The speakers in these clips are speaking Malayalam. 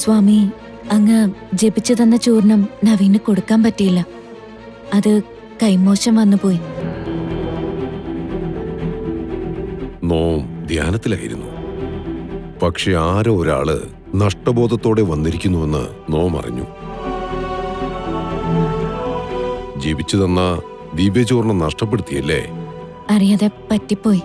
സ്വാമി, അങ്ങ് ജപിച്ചു തന്ന ചൂർണം നവീന് കൊടുക്കാൻ പറ്റിയില്ല. അത് കൈമോശം വന്നുപോയി. നോം ധ്യാനത്തിലായിരുന്നു. പക്ഷെ ആരോ ഒരാള് നഷ്ടബോധത്തോടെ വന്നിരിക്കുന്നുവെന്ന് നോം അറിഞ്ഞു. ജപിച്ചു തന്ന ദിവ്യചൂർണം നഷ്ടപ്പെടുത്തിയല്ലേ? അറിയാതെ പറ്റിപ്പോയി.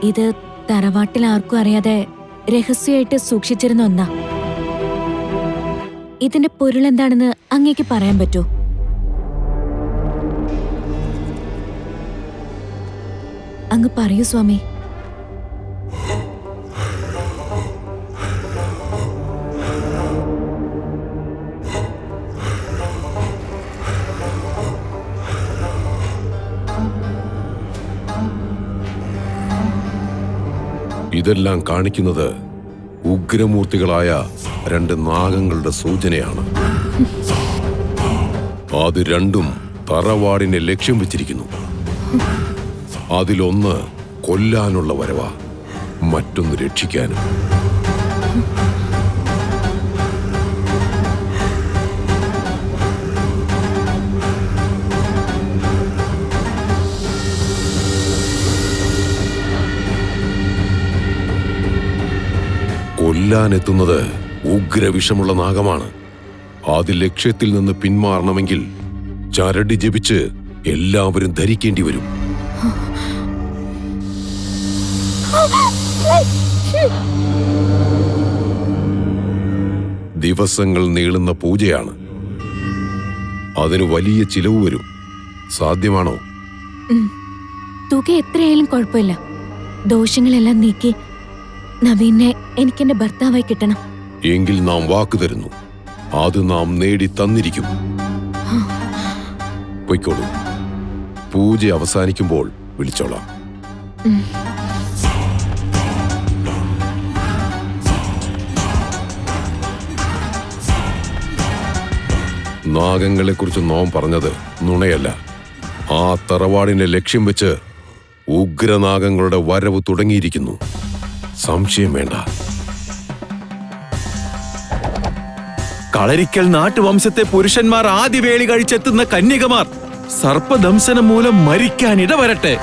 ഇത് തറവാട്ടിൽ ആർക്കും അറിയാതെ രഹസ്യമായിട്ട് സൂക്ഷിച്ചിരുന്ന ഒന്നാ. ഇതിന്റെ പൊരുളെന്താണെന്ന് അങ്ങേക്ക് പറയാൻ പറ്റൂ? അങ്ങ് പറയൂ സ്വാമി. ഇതെല്ലാം കാണിക്കുന്നത് ഉഗ്രമൂർത്തികളായ 2 നാഗങ്ങളുടെ സൂചനയാണ്. അത് രണ്ടും തറവാടിനെ ലക്ഷ്യം വെച്ചിരിക്കുന്നു. അതിലൊന്ന് കൊല്ലാനുള്ള വരവാ, മറ്റൊന്ന് രക്ഷിക്കാനും. കൊല്ലാനെത്തുന്നത് ഉഗ്രവിഷമുള്ള നാഗമാണ്. അത് ലക്ഷ്യത്തിൽ നിന്ന് പിന്മാറണമെങ്കിൽ ചരടി ജപിച്ച് എല്ലാവരും ധരിക്കേണ്ടി വരും. ദിവസങ്ങൾ നീളുന്ന പൂജയാണ്. അതിന് വലിയ ചിലവ് വരും. സാധ്യമാണോ? തുക എത്രയായാലും കുഴപ്പമില്ല. ദോഷങ്ങളെല്ലാം നീക്കി നവീനെ എനിക്കെന്റെ ഭർത്താവായി കിട്ടണം. എങ്കിൽ നാം വാക്കു തരുന്നു. അത് നാം നേടി തന്നിരിക്കും. പൊയ്ക്കോളൂ. പൂജ അവസാനിക്കുമ്പോൾ വിളിച്ചോളാം. നാഗങ്ങളെക്കുറിച്ച് നോം പറഞ്ഞത് നുണയല്ല. ആ തറവാടിനെ ലക്ഷ്യം വെച്ച് ഉഗ്രനാഗങ്ങളുടെ വരവ് തുടങ്ങിയിരിക്കുന്നു. സംശയം വേണ്ട. കളരിക്കൽ നാട്ടുവംശത്തെ പുരുഷന്മാർ ആദ്യവേളി കഴിച്ചെത്തുന്ന കന്യകമാർ സർപ്പദംശനം മൂലം മരിക്കാൻ ഇടവരട്ടെ.